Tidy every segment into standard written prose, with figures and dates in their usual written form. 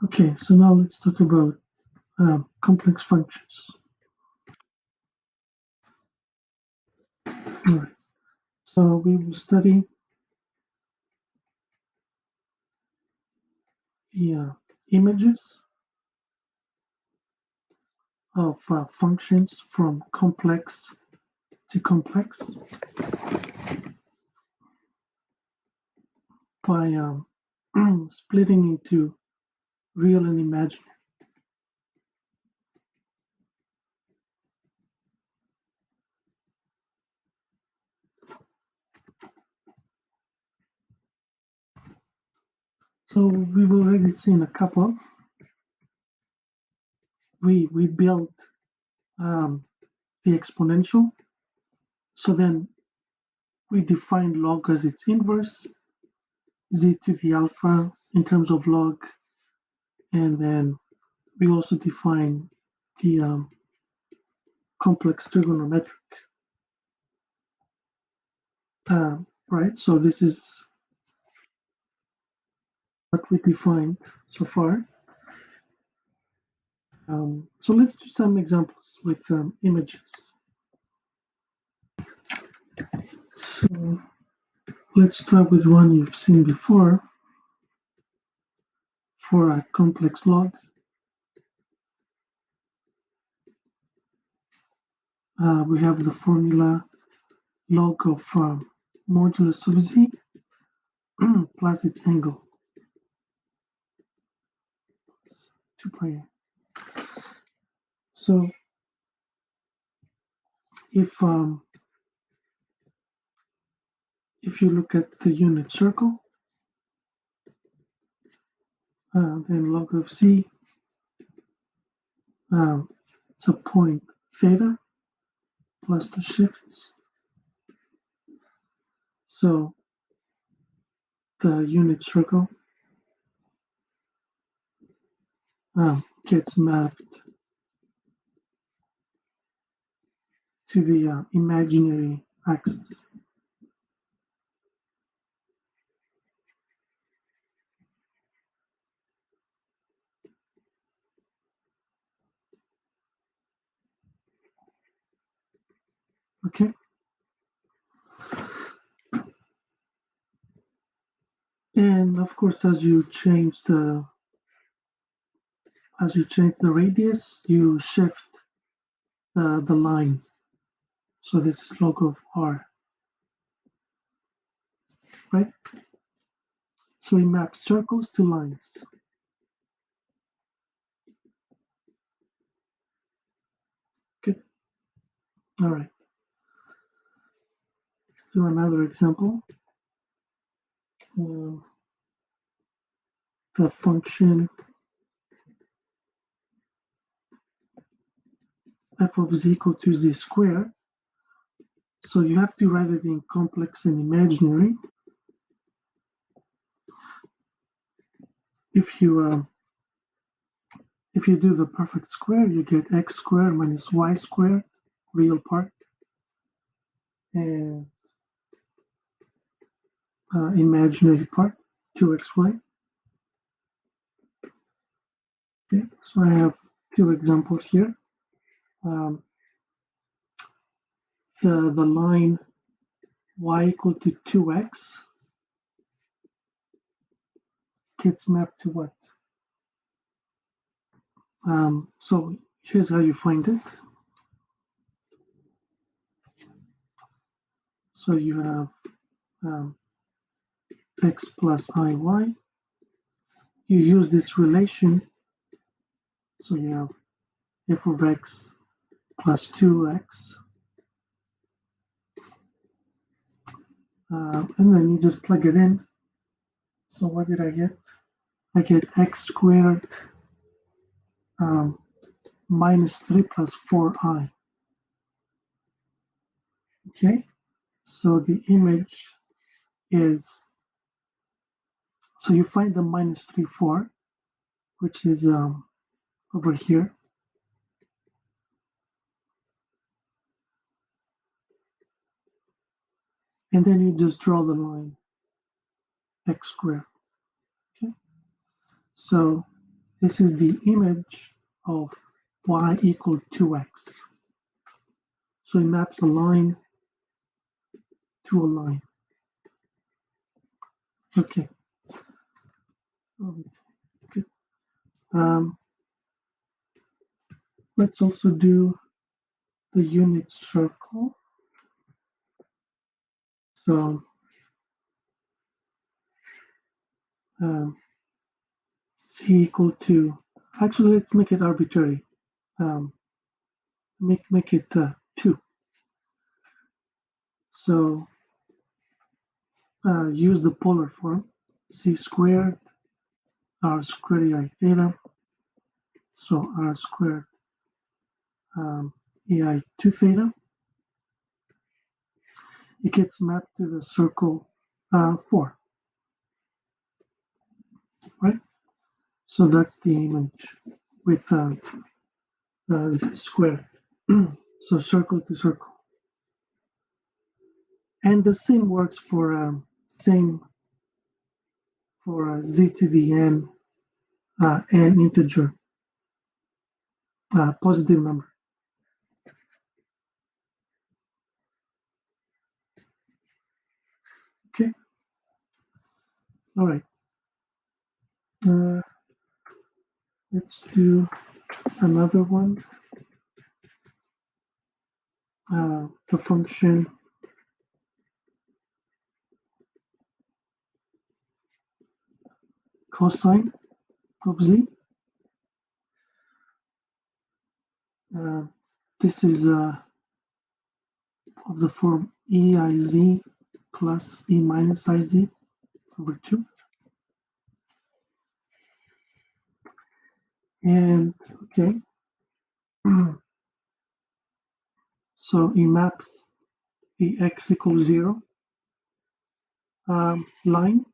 Okay, so now let's talk about complex functions. All right, so we will study the images of functions from complex to complex by splitting into real and imaginary. So we've already seen a couple. We built the exponential. So then we define log as its inverse, z to the alpha in terms of log, and then we also define the complex trigonometric. Right, so this is what we defined so far. So let's do some examples with images. So let's start with one you've seen before for a complex log. We have the formula log of modulus of z plus its angle, 2 pi a. So if you look at the unit circle, then log of z, it's a point theta plus the shifts. So the unit circle gets mapped to the imaginary axis. Okay. And of course, as you change the radius, you shift the line. So this is log of r, right? So we map circles to lines. Good. All right. Let's do another example. The function f of z equal to z squared. So you have to write it in complex and imaginary. If you do the perfect square, you get x squared minus y squared, real part, and imaginary part, 2xy. Okay, so I have two examples here. The line y equal to 2x gets mapped to what? So here's how you find it. So you have x plus iy. You use this relation. So you have f of x plus 2x. And then you just plug it in. So what did I get? I get x squared minus 3 plus 4i. Okay, so the image is, so you find the minus 3, 4, which is over here. And then you just draw the line, x squared. Okay, so this is the image of y equal 2x. So it maps a line to a line. Okay. Good. Let's also do the unit circle. So c equal to, actually let's make it arbitrary. Make it 2. So use the polar form, c squared r squared ai theta. So r squared ai 2 theta. It gets mapped to the circle 4, right? So that's the image with z squared. So circle to circle. And the same works for z to the n and integer positive number. Okay. All right. Let's do another one. The function cosine of z. This is of the form eiz plus e minus iz over 2. And okay, so it maps the x equals 0 line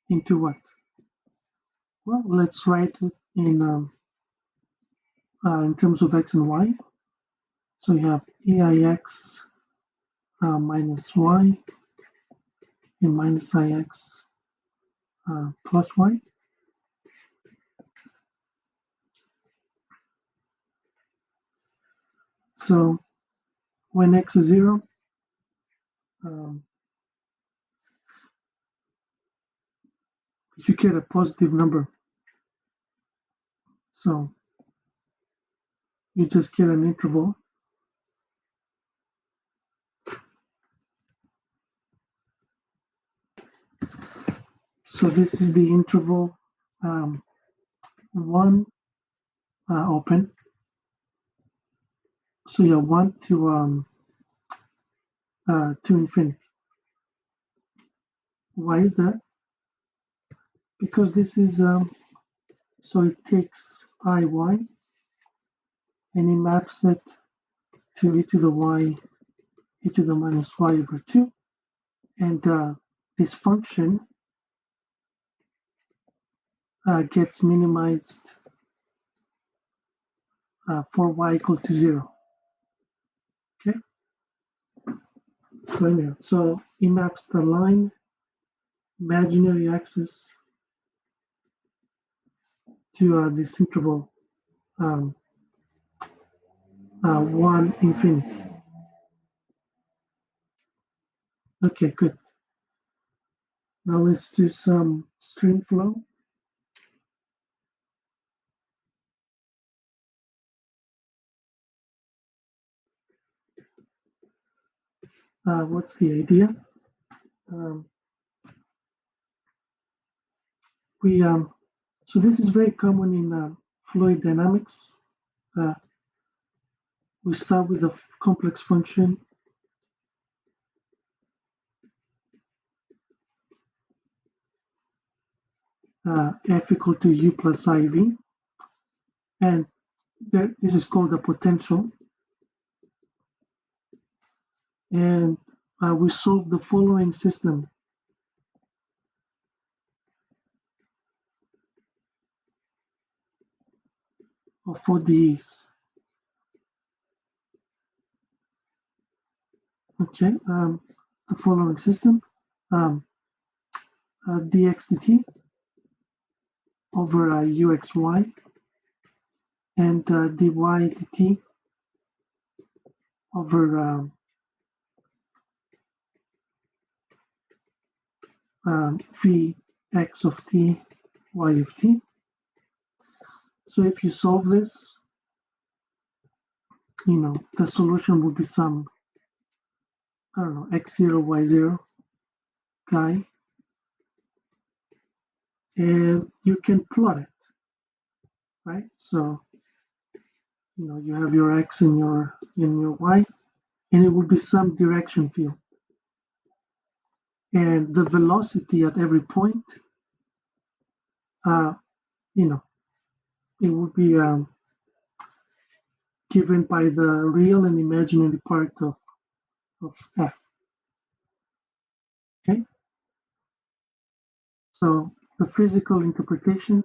into what? Well, let's write it in terms of x and y. So you have aix minus y and minus ix plus y. So when x is 0, you get a positive number. So you just get an interval. So this is the interval 1 open. So you have 1 to infinity. Why is that? Because this is so it takes iy and it maps it to e to the y, e to the minus y over 2. And this function gets minimized for y equal to 0. Okay. So anyway, so it maps the line, imaginary axis, to this interval 1 infinity. Okay, good. Now let's do some stream flow. What's the idea? So this is very common in fluid dynamics. We start with a complex function. F equal to u plus iv, and this is called a potential. And we solve the following system. Of 4Ds. Okay, the following system, dx dt, over uxy and dy dt over v x of t, y of t. So if you solve this, the solution would be some, I don't know, x0, y0 guy, and you can plot it, right? So, you have your x and your y, and it would be some direction field. And the velocity at every point, it would be given by the real and imaginary part of f. Okay, so the physical interpretation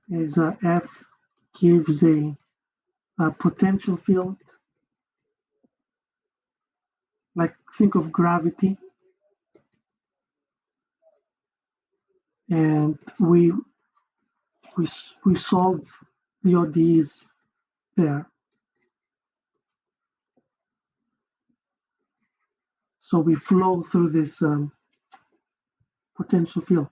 is f gives a potential field, like think of gravity, and we solve the ODEs there. So we flow through this potential field.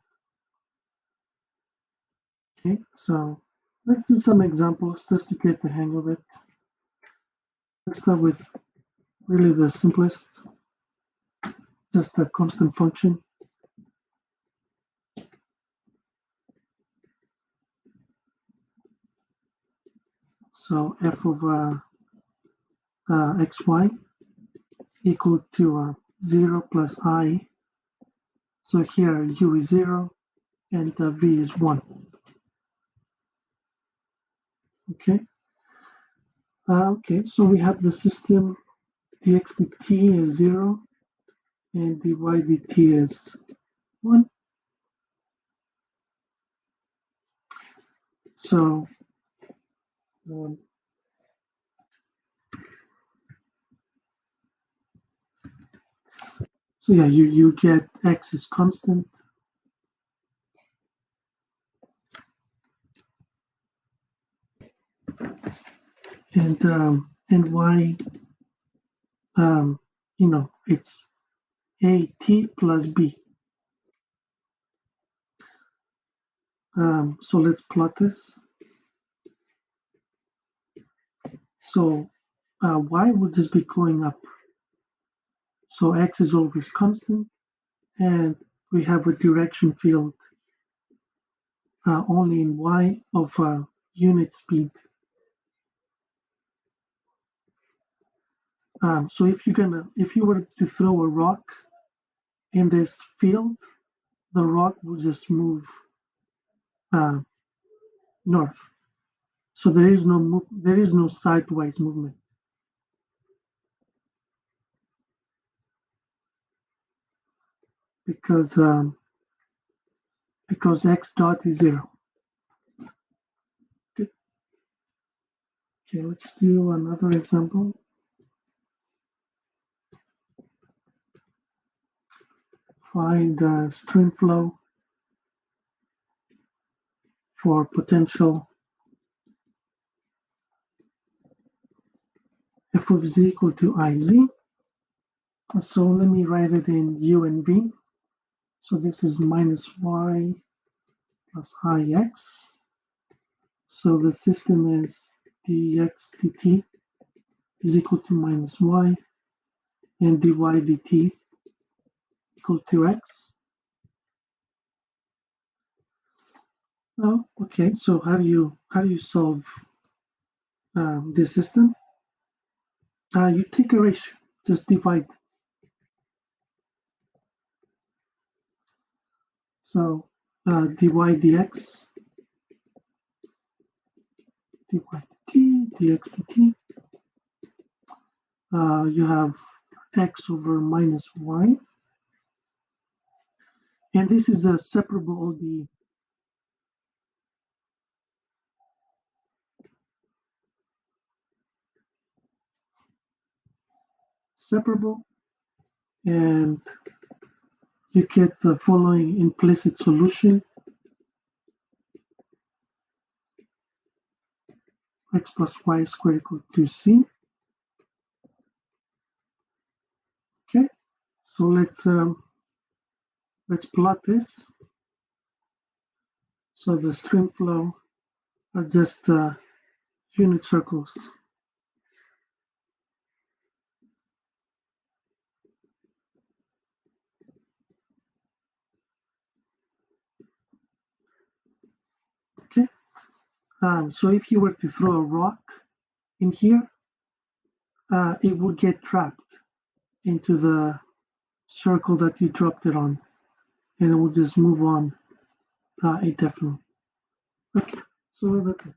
Okay, so let's do some examples just to get the hang of it. Let's start with really the simplest, just a constant function. So f of xy equal to 0 plus I. So here u is 0 and v is 1. Okay. Okay, so we have the system dx dt is 0 and dy dt is 1. So so yeah, you get x is constant. And y, it's at plus b. So let's plot this. So y would just be going up. So x is always constant, and we have a direction field only in y of unit speed. So if you were to throw a rock in this field, the rock will just move north. So there is no sidewise movement. Because x dot is 0. Okay, let's do another example. Find stream flow for potential f of z equal to iz. So let me write it in u and v. So this is minus y plus ix. So the system is dx dt is equal to minus y and dy dt equal to x. Oh, okay. So how do you solve this system? You take a ratio, just divide. So dy dx, dy dt, dx dt. You have x over minus y. And this is a separable ODE. Separable, and you get the following implicit solution. X plus y squared equal to c. Okay, so let's plot this. So the stream flow are just unit circles. Okay, so if you were to throw a rock in here, it would get trapped into the circle that you dropped it on, and it will just move on indefinitely. Okay, so that's it.